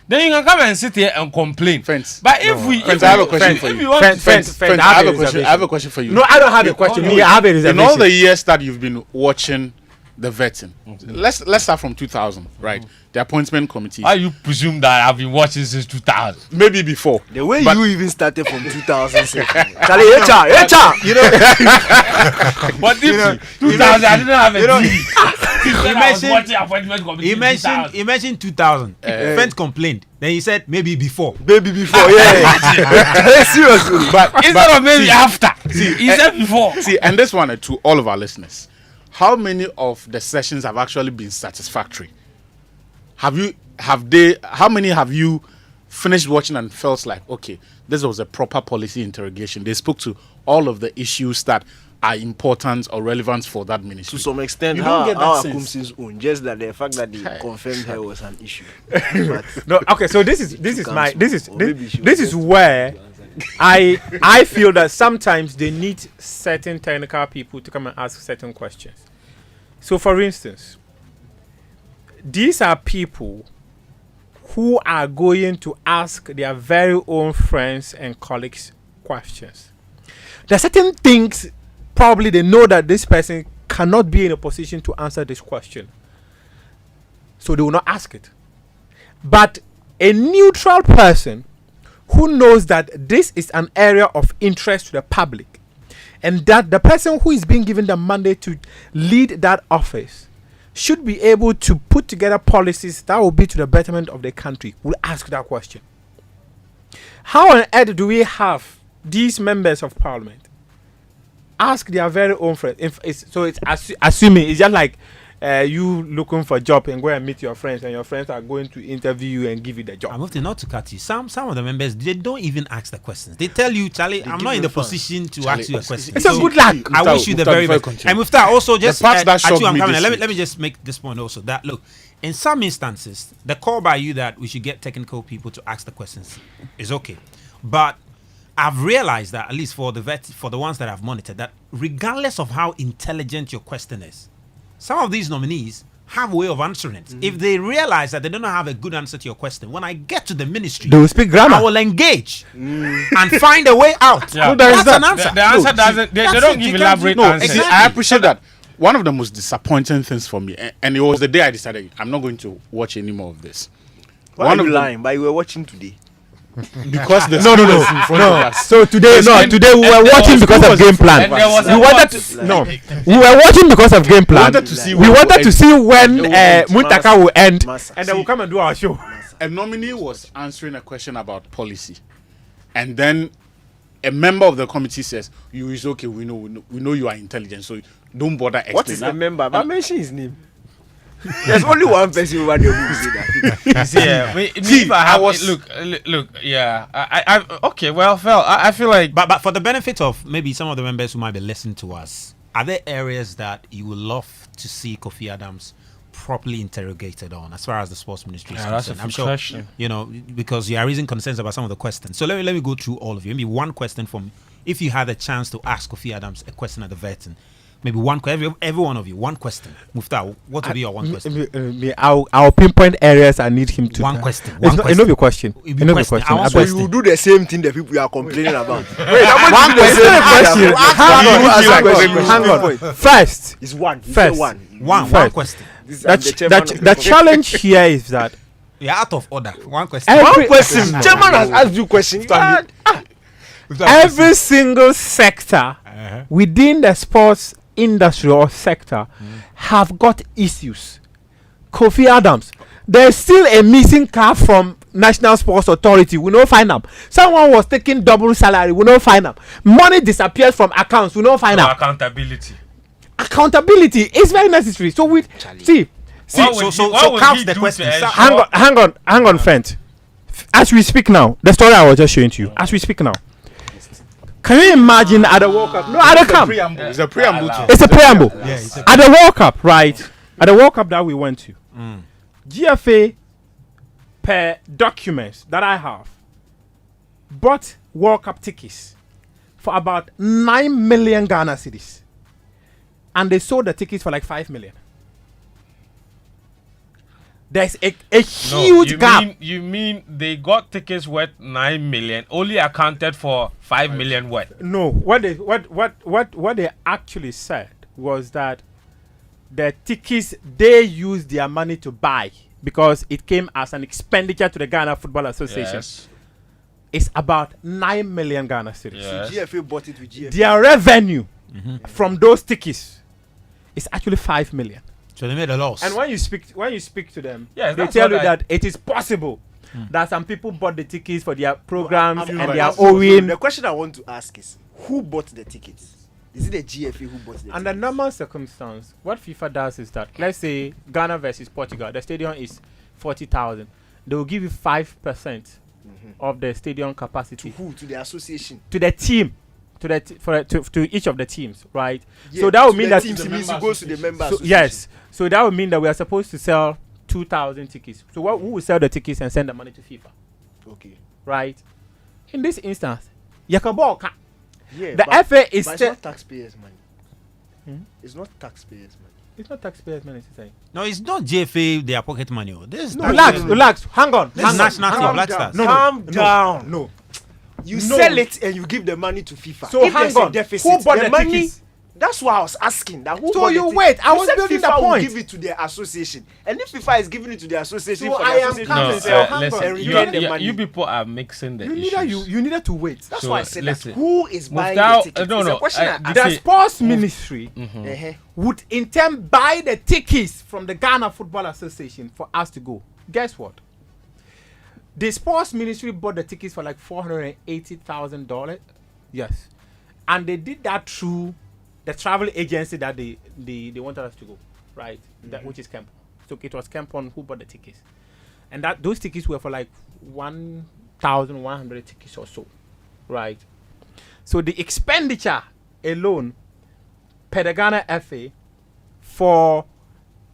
then you can come and sit here and complain. Friends. But if we, Friends, if I have we- a question if for you you. want to Friends, Friends, I I have have a a question. reservation. I have a question for you. No, I don't have a question. Me, I have a In reservation. all the years that you've been watching the vetting, let's start from 2000, right? The appointment committee. How you presume that I've been watching since 2000? Maybe before. The way But- you even started from 2000, Charlie, HR, You know, But if know, 2000, I didn't have a you know, TV. He said I was mentioned- watching appointment committee. he in mentioned 2000. he mentioned 2000. Friends complained. Then he said maybe before. baby before, yeah. Seriously. Instead of maybe after. He said before. See, and this one to all of our listeners, how many of the sessions have actually been satisfactory? How many have you finished watching and felt like, okay, this was a proper policy interrogation? They spoke to all of the issues that are important or relevant for that ministry. To some extent, You don't get that how sense. Akumsi's own, just that the fact that they confirmed her was an issue. But No, okay. So this is comes my from- this is or maybe she this was is just- where I feel that sometimes they need certain technical people to come and ask certain questions. So, for instance, these are people who are going to ask their very own friends and colleagues questions. There are certain things probably they know that this person cannot be in a position to answer this question, so they will not ask it. But a neutral person who knows that this is an area of interest to the public and that the person who is being given the mandate to lead that office should be able to put together policies that will be to the betterment of the country will ask that question. How on earth do we have these members of parliament ask their very own friends? Assuming it's just like you looking for a job and go and meet your friends, and your friends are going to interview you and give you the job. I'm often not to cut you. Some of the members they don't even ask the questions. They tell you, Charlie, I'm not in the position to ask you a question. It's a good luck. I wish you the Mufta, very before you best. continue. And Mufta, also just part that shocked I'm me coming. this Let week. me just make this point also that look, in some instances, the call by you that we should get technical people to ask the questions is okay, but I've realized that at least for the ones that I've monitored, that regardless of how intelligent your question is, some of these nominees have a way of answering it. If they realize that they don't have a good answer to your question, when I get to the ministry, They will speak grammar. I will engage and find a way out. Yeah. No, there is That's an that. answer. The answer No, doesn't. They that's don't it. give You can't elaborate do- No, answers. see, I appreciate that. One of the most disappointing things for me, and it was the day I decided I'm not going to watch any more of this. why One are of you them- lying? But you were watching today. Because the No. in front of us. So today, today we were watching because of game plan. And there was We a wanted what? to we were watching because of game plan. wanted to see We when wanted it to see when end. Muntaka will end, Massa. and then we'll come and do our show. A nominee was answering a question about policy, and then a member of the committee says, "You is okay. We know you are intelligent, so don't bother explaining." What is the member? But mention his name. There's only one person over there who say that. Yeah, See, if I have, I was- look. Yeah, I okay. Well, Phil, I feel like But for the benefit of maybe some of the members who might be listening to us, are there areas that you would love to see Kofi Adams properly interrogated on as far as the sports ministry is Yeah, that's a concerned? I'm good sure question. you know because you are raising concerns about some of the questions. So let me go through all of you. Maybe one question from if you had a chance to ask Kofi Adams a question at the vetting. Maybe one every one of you one question. Mufta, what would be your one question? I'll pinpoint areas I need him to. One question. It's not a question. It It's be not a question. question. I want So I question. you will do the same thing the people you are complaining about. Wait, One question. Hang on. First, It's one. You First. say one. One First. question. This is- I'm the chairman of the challenge here is that You're out of order. One question. every, question. Chairman has asked you questions. every single sector within the sports industry or sector have got issues. Kofi Adams, there's still a missing car from National Sports Authority. We don't find them. Someone was taking double salary. We don't find them. Money disappears from accounts. We don't find them. accountability. Accountability is very necessary. So we see See, What would so what would count he the do question. to So- ensure- hang on, friend. As we speak now, the story I was just showing to you. As we speak now, can you imagine at the World Cup? No, at the camp. It's a preamble. to- It's a preamble. Yeah, it's a- At the World Cup, right? At the World Cup that we went to, GFA per documents that I have bought World Cup tickets for about 9 million Ghana cedis, and they sold the tickets for like 5 million. There's a No, huge gap. You mean they got tickets worth 9 million, only accounted for 5 million worth? No, what they actually said was that the tickets they used their money to buy because it came as an expenditure to the Ghana Football Association. Yes. It's about 9 million Ghana cedis. Yes. GFA bought it with GFA. Their revenue from those tickets is actually 5 million. So they made a loss. And when you speak to them, Yes, they that's tell what you I- that it is possible that some people bought the tickets for their programs I'm- and I'm- they are I'm- owing. The question I want to ask is, who bought the tickets? Is it the GFA who bought the Under tickets? normal circumstance, what FIFA does is that, let's say Ghana versus Portugal, the stadium is 40,000. They will give you 5% of the stadium capacity Who? To the association. to the team, to each of the teams, right? Yeah, so that would to mean the that teams, it means it goes to the member so, association. yes. So that would mean that we are supposed to sell 2,000 tickets. So who will sell the tickets and send the money to FIFA, Okay. right? In this instance, Yakaboka, Yeah. the but, FA is but it's still. not taxpayers' money. It's not taxpayers' money. It's not taxpayers' money to say. no, it's not GFA their pocket money. Oh. This is Relax. Hang on. This is hang on. national team, Calm Black down. Stars. Calm down. No. You No. sell it and you give the money to FIFA. So if hang there's on. a deficit, Who bought the money? tickets? That's why I was asking. That who So bought you the tickets? wait, I You was said building FIFA the will point. give it to the association, and if FIFA is giving it to the association, So for I the am association coming to to sell hang on. listen, and you, return the you, money. you people are mixing the issues. You needed to wait. That's So, why I said listen. that. Who is buying Without- the tickets? no, It's a no, question I the asked. The see- sports ministry Uh-huh. would in turn buy the tickets from the Ghana Football Association for us to go. Guess what? The sports ministry bought the tickets for like $480,000. Yes. And they did that through the travel agency that they wanted us to go, right? That which is Kempon. So it was Kempon who bought the tickets. And that those tickets were for like 1,100 tickets or so, right? So the expenditure alone per the Ghana FA for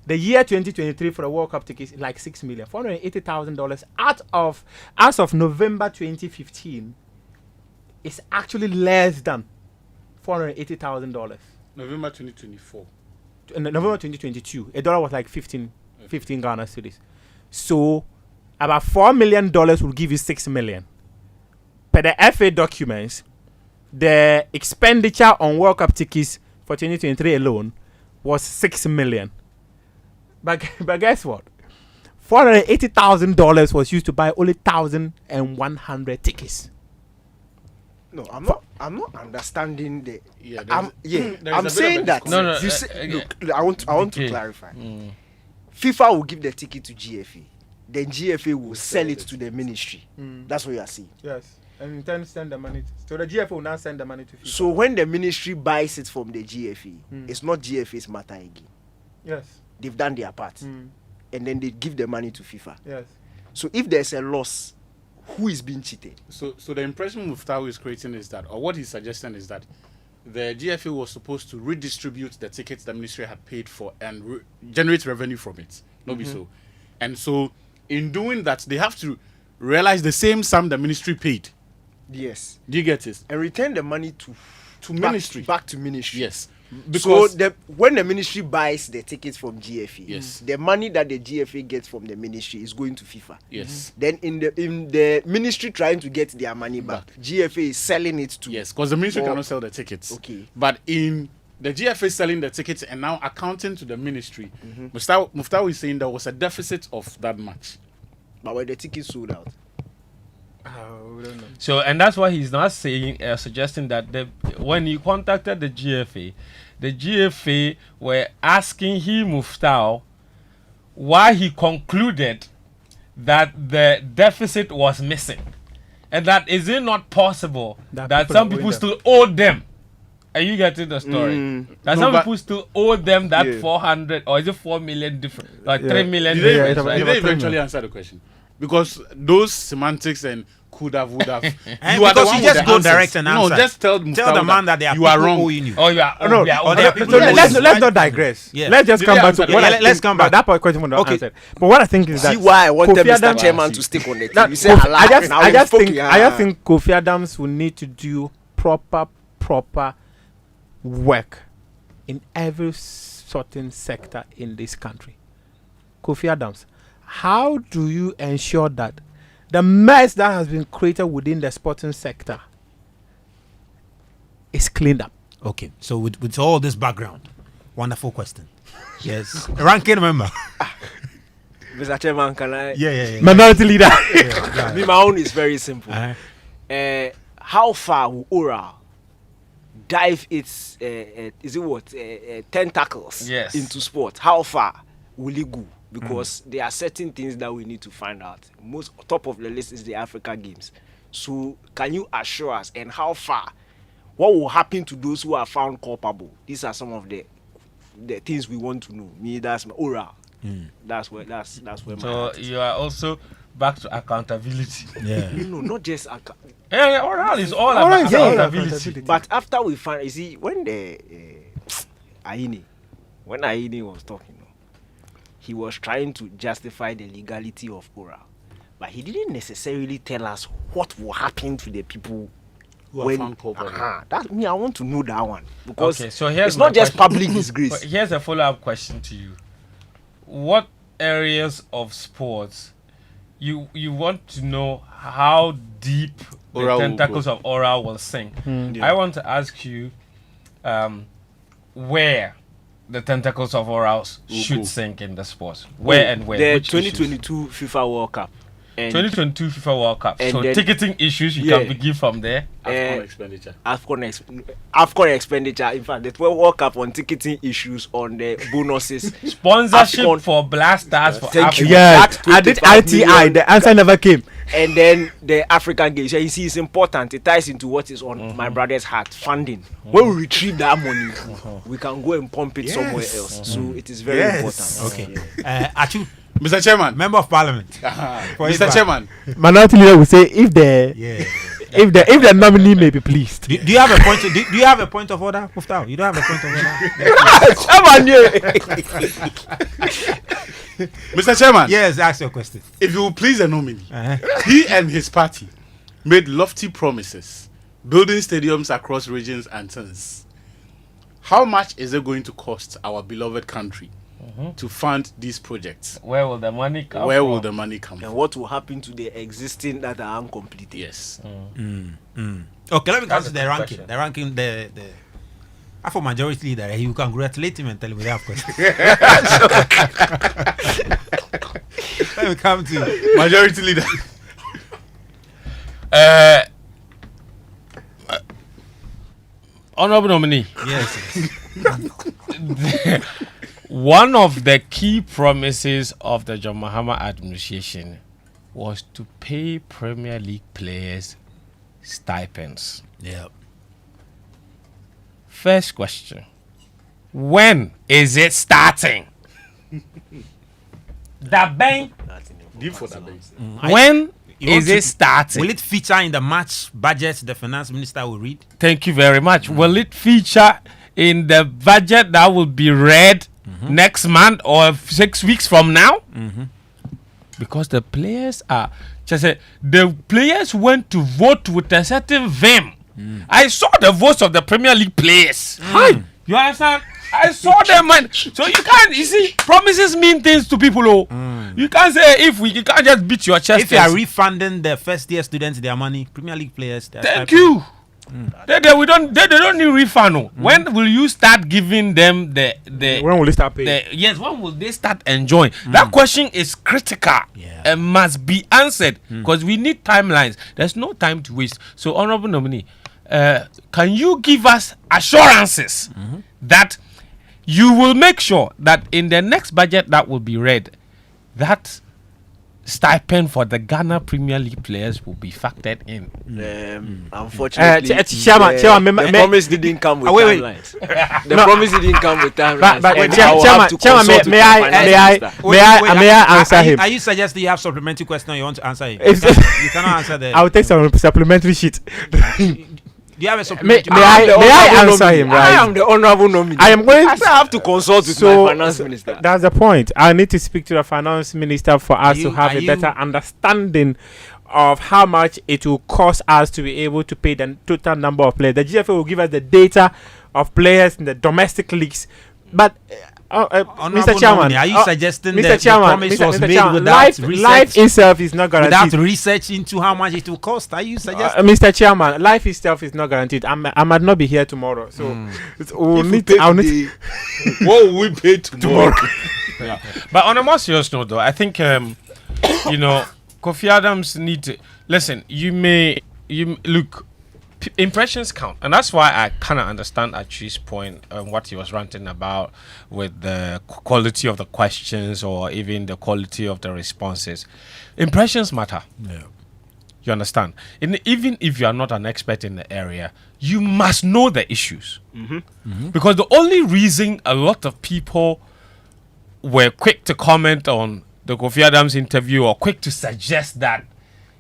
the year 2023 for the World Cup tickets is like $6 million, $480,000 out of as of November 2015 is actually less than $480,000. November 2024. In November 2022, a dollar was like 15 Ghana cedis. So about $4 million will give you 6 million. Per the FA documents, the expenditure on World Cup tickets for 2023 alone was 6 million. But guess what? $480,000 was used to buy only 1,100 tickets. No, I'm not understanding the. Yeah, I'm there's a I'm bit saying of a that. No, no, You say, again. look, I want to Okay. clarify. FIFA will give the ticket to GFA, then GFA will sell it to the ministry. That's what you are saying. Yes. And then send the money. So the GFA will now send the money to FIFA. So when the ministry buys it from the GFA, it's not GFA's matter again. Yes. They've done their part, and then they give the money to FIFA. Yes. So if there's a loss, who is being cheated? So the impression Muftau is creating is that, or what he's suggesting is that the GFA was supposed to redistribute the tickets the ministry had paid for and generate revenue from it. No be so. And so in doing that, they have to realize the same sum the ministry paid. Yes, Do you get it? and return the money to ministry. back to ministry. Yes. So when the ministry buys the tickets from GFA, Yes. the money that the GFA gets from the ministry is going to FIFA. Yes. Then in the ministry trying to get their money back, GFA is selling it to. Yes, because the ministry Or- cannot sell the tickets. Okay. But in the GFA selling the tickets and now accounting to the ministry, Muftau is saying there was a deficit of that much. But when the tickets sold out, We don't know. So, and that's why he's not saying, suggesting that when he contacted the GFA were asking him, Muftau, why he concluded that the deficit was missing. And that is it not possible That that people some are owing people them. still owe them Are you getting the story? That No, some but- people still owe them that Yeah. 400 or is it 4 million different, like Yeah. 3 million Did they, difference, yeah, right? did they eventually answer the question? Because those semantics and could have, would have. And you are the because one you with just the go answers. direct and answer. No, just tell Tell the man that they are you are people wrong. owing you. Oh, yeah. No, yeah. or there are people So that let's listen. not digress. Yeah. Let's just Did come they back to answer what the- I Yeah, let's think- come but back. that question was not Okay. answered. But what I think is that See why I wanted Kofi Mr. Adams- Chairman to stick on it. That You say Kofi- Allah. I just Now you've spoken, think Kofi Adams will need to do proper work in every certain sector in this country. Kofi Adams, how do you ensure that the mess that has been created within the sporting sector is cleaned up? Okay, so with all this background, wonderful question. Yes, ranking member. Mr. Chairman, can I? Yeah. Minority leader. Me, my own is very simple. Uh-huh. How far will Oral dive its is it what tentacles Yes. into sport? How far will it go? Because there are certain things that we need to find out. Most top of the list is the Africa Games. So can you assure us and how far? What will happen to those who are found culpable? These are some of the things we want to know. Me, that's my Oral. That's where my So heart is. you are also back to accountability. Yeah. No, not just Yeah, oral is all Oral about is all accountability. But after we find, you see, when the Aini was talking, he was trying to justify the legality of Oral, but he didn't necessarily tell us what will happen to the people Who are found culpable. That me, I want to know that one because Okay, so here's it's not my just question. public But disgrace. here's a follow-up question to you. What areas of sports you want to know how deep Oral the will tentacles go. of oral will sink? I want to ask you where the tentacles of orals should go. sink in the sports. Where and where? The Which issues? 2022 FIFA World Cup. And 2022 FIFA World Cup. And So then- ticketing issues, you Yeah. can begin from there. AFCON expenditure. AFCON expenditure. In fact, the 12 World Cup on ticketing issues, on the bonuses. Sponsorship AFCON. for Black Stars for Thank you. Africa. Yes, That I did 25 ITI. million. The answer never came. And then the African Games. You see, it's important. It ties into what is on my brother's heart, funding. When we retrieve that money, we can go and pump it somewhere else. So it is very important. Okay. Achu, Mr. Chairman. member of parliament. For Mr. Ifa. Chairman. Minority leader will say if the Yeah. if the nominee may be pleased. Do you have a point? Do you have a point of order, Muftau? You don't have a point of order. Mr. Chairman. Yes, ask your question. If you will please the nominee. Uh-huh. He and his party made lofty promises, building stadiums across regions and towns. How much is it going to cost our beloved country to fund these projects? Where will the money come Where from? will the money come And from? what will happen to the existing that are uncompleted? Yes. Okay, let me come That's to a the good ranking. question. The ranking, the for majority leader, you congratulate him and tell him we have questions. Let me come to Majority leader. Honorable nominee. yes. One of the key promises of the John Mahama administration was to pay Premier League players stipends. Yeah. First question. When is it starting? The bank. Deep for that, baby. When You want is to- it starting? Will it feature in the March budget the finance minister will read? Thank you very much. Will it feature in the budget that will be read next month or 6 weeks from now? Because the players are just say the players went to vote with a certain vim. I saw the votes of the Premier League players. Hi, you understand? I saw them, man. So you can't. You see, promises mean things to people. Oh, you can't say you can't just beat your chest. If you are and- refunding the first year students their money, Premier League players. their Thank stipend. you. They don't need refund. Oh. When will you start giving them the When will they start paying? yes, when will they start enjoying? That question is critical Yeah. and must be answered because we need timelines. There's no time to waste. So, honorable nominee, can you give us assurances that you will make sure that in the next budget that will be read, that stipend for the Ghana Premier League players will be factored in. Unfortunately, Chairman, the promise didn't come with wait. timelines. The promise didn't come with timelines. But and I will have to Chairman, consult with may the I finance minister. answer him? Are you suggesting you have supplementary question you want to answer him? If- You cannot answer the. I will take some supplementary sheet. Do you have a supplementary? May I The honourable answer nominee. him, I right? am the honourable nominee. I am going I still have to consult with my finance minister. That's the point. I need to speak to the finance minister for us to have are a better understanding of how much it will cost us to be able to pay the total number of players. The GFA will give us the data of players in the domestic leagues, but Mr. Chairman, are you suggesting Mr. that Chairman, the promise was Mr. made Chairman, without life research? itself is not guaranteed. Without research into how much it will cost? Are you suggesting? Mr. Chairman, life itself is not guaranteed. I might not be here tomorrow, so we'll need to. I'll need to What will we pay tomorrow? Yeah. But on a more serious note, though, I think you know, Kofi Adams need to listen. Look. Impressions count, and that's why I kind of understand Achi's point and what he was ranting about with the quality of the questions or even the quality of the responses. Impressions matter. Yeah. You understand? Even if you are not an expert in the area, you must know the issues. Because the only reason a lot of people were quick to comment on the Kofi Adams interview or quick to suggest that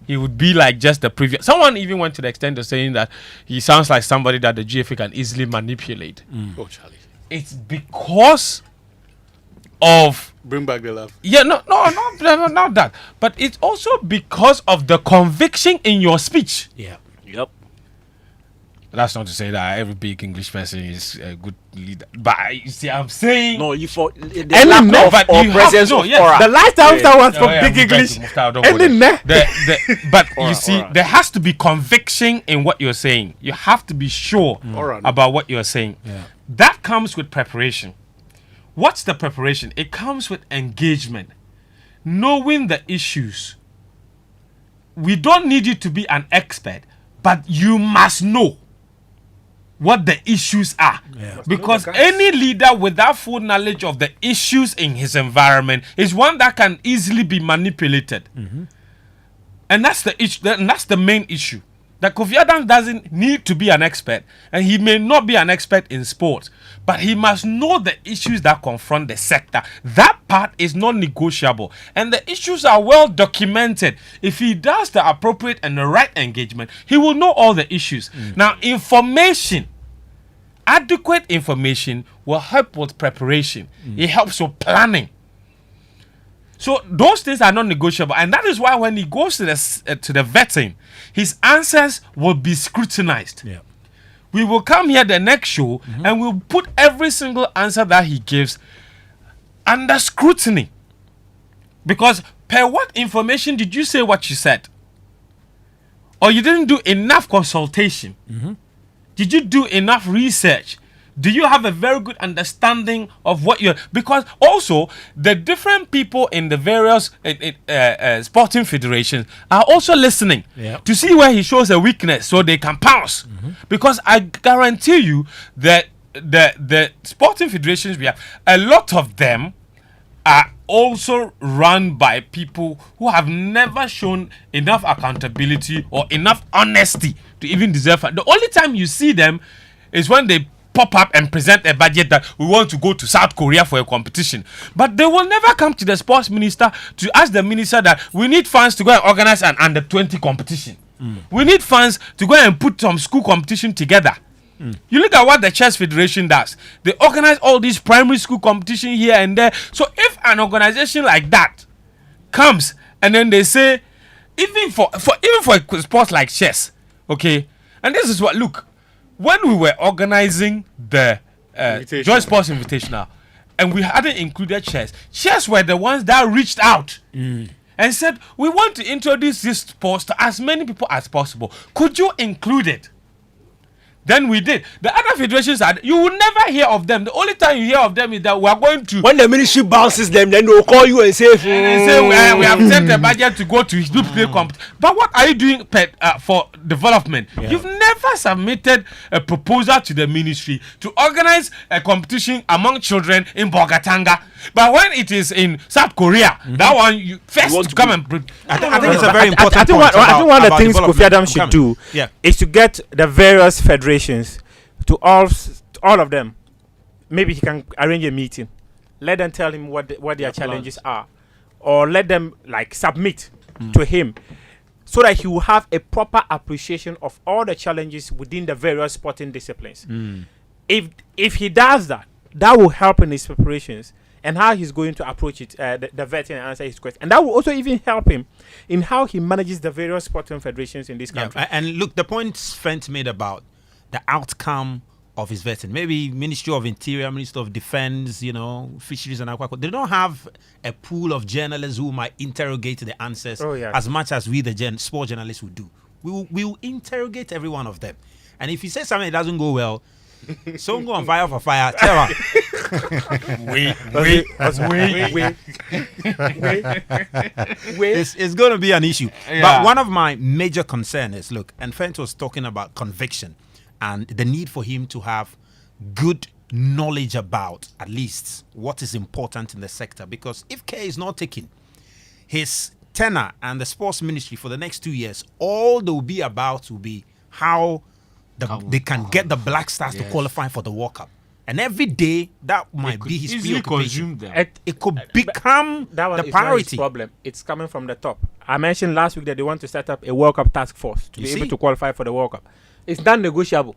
he would be like just the previous. Someone even went to the extent of saying that he sounds like somebody that the GFA can easily manipulate. Oh, Charlie. It's because of Bring back the love. not that, but it's also because of the conviction in your speech. Yeah. Yep. That's not to say that every big English person is a good leader, but you see, I'm saying No, you for the And lack no, of but or you have presence to, of yes, aura. the last time that was from Oh, yeah, Big Mufta, English. Mufta, don't And go then there. But Aura, you see, aura. there has to be conviction in what you're saying. You have to be sure Aura. about what you're saying. Yeah. That comes with preparation. What's the preparation? It comes with engagement, knowing the issues. We don't need you to be an expert, but you must know what the issues are. Yeah. Because any leader without full knowledge of the issues in his environment is one that can easily be manipulated. And that's the issue. And that's the main issue. That Kofi Adams doesn't need to be an expert, and he may not be an expert in sports, but he must know the issues that confront the sector. That part is non-negotiable, and the issues are well documented. If he does the appropriate and the right engagement, he will know all the issues. Now, adequate information will help with preparation. It helps with planning. So those things are non-negotiable, and that is why when he goes to the vetting, his answers will be scrutinized. Yeah. We will come here the next show and we'll put every single answer that he gives under scrutiny. Because per what information did you say what you said? Or you didn't do enough consultation? Did you do enough research? Do you have a very good understanding of what you're... Because also, the different people in the various sporting federations are also listening to see where he shows a weakness so they can pounce. Because I guarantee you that the sporting federations we have, a lot of them are also run by people who have never shown enough accountability or enough honesty to even deserve it. The only time you see them is when they pop up and present a budget that we want to go to South Korea for a competition. But they will never come to the sports minister to ask the minister that we need funds to go and organize an under-20 competition. We need funds to go and put some school competition together. You look at what the Chess Federation does. They organize all these primary school competition here and there. So if an organization like that comes and then they say, even for sports like chess, okay, and this is what, look, when we were organizing the Joint Sports Invitational and we hadn't included chess were the ones that reached out and said, we want to introduce this sport to as many people as possible. Could you include it? Then we did. The other federations, you will never hear of them. The only time you hear of them is that we are going to... When the ministry bounces them, then they'll call you and say, and say we have sent a budget to go to play competition. But what are you doing for development? You've never never submitted a proposal to the ministry to organize a competition among children in Bogatanga. But when it is in South Korea, that one you first to come and. I think it's a very important I think point. I think one of the about things Kofi development. Adams should do Yeah. is to get the various federations to all of them. Maybe he can arrange a meeting. Let them tell him what their challenges are, or let them like submit to him, so that he will have a proper appreciation of all the challenges within the various sporting disciplines. If he does that, that will help in his preparations and how he's going to approach it, the vetting and answer his question. And that will also even help him in how he manages the various sporting federations in this country. And look, the point Fent made about the outcome of his vetting, maybe Ministry of Interior, Ministry of Defense, Fisheries and Aquaculture, they don't have a pool of journalists who might interrogate the answers as much as we, the sport journalists, would do. We will interrogate every one of them. And if he says something that doesn't go well, so go on fire for fire. Wait. It's going to be an issue. Yeah. But one of my major concerns is, look, and Fent was talking about conviction and the need for him to have good knowledge about at least what is important in the sector. Because if K is not taking his tenure and the sports ministry for the next 2 years, all they will be about will be how they can get the Black Stars to qualify for the World Cup. And every day, that might be his preoccupation. It could become that one the is not his priority. problem. It's coming from the top. I mentioned last week that they want to set up a World Cup task force to be able to qualify for the World Cup. It's non-negotiable.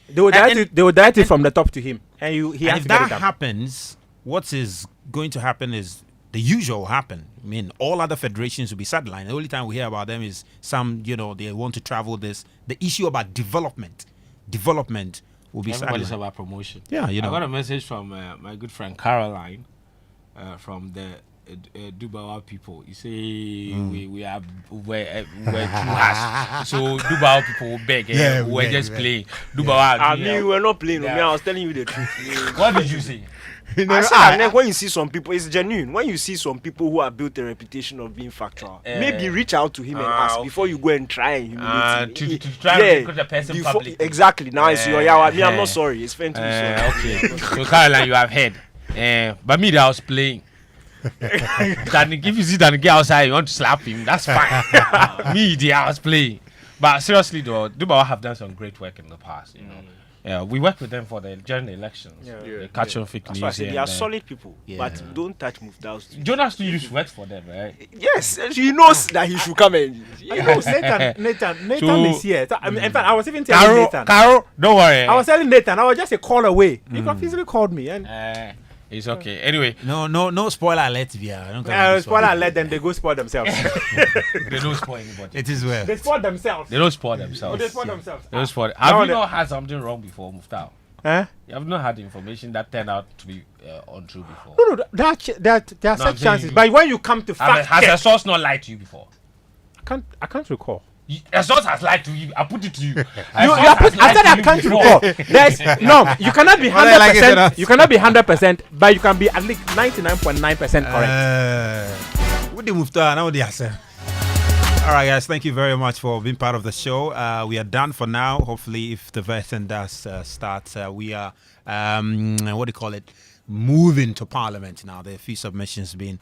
They will direct it from the top to him, and he has if to get that it done. happens, what is going to happen is the usual will happen. I mean, all other federations will be sidelined. The only time we hear about them is some, they want to travel this. The issue about development will be Everybody's sidelined. about promotion. Yeah, I got a message from my good friend Caroline from the Dubawa people. You say we're too harsh. So Dubawa people will beg. We're just playing. Dubawa. We're not playing. I was telling you the truth. What did you say? I said, when you see some people, it's genuine. When you see some people who have built a reputation of being factual, maybe reach out to him and ask before you go and try and humiliate him. To try and recruit the person publicly. Exactly. Now it's your yawa. I'm not sorry. It's fine to be sorry. Okay. So Caroline, you have heard. But me, I was playing. If you see that get outside, you want to slap him. That's fine. Me, I was playing. But seriously, though, Dubawa have done some great work in the past. Yeah, we work with them for during the elections. They catch on fake news. They are solid people, but don't touch Mufdaus. Jonas still used to work for them, right? Yes, he knows that he should come and. Nathan is here. In fact, I was even telling Nathan. Caro, don't worry. I was telling Nathan, I was just a call away. He confusingly called me. And it's okay. Anyway. No spoiler alert, Via. Spoiler alert, then they go spoil themselves. They don't spoil anybody. It is well. They spoil themselves. They don't spoil themselves. They spoil themselves. They don't spoil. Have you not had something wrong before, Muftau? Huh? You have not had information that turned out to be untrue before. No, there are such chances. But when you come to fact has a source not lied to you before? I can't recall. A source has lied to you. I put it to you. I said I can't recall. You cannot be 100%. You cannot be 100%, but you can be at least 99.9% correct. What they moved on? Now they are. All right, guys. Thank you very much for being part of the show. We are done for now. Hopefully, if the vetting does start, we are moving to Parliament now. There are a few submissions being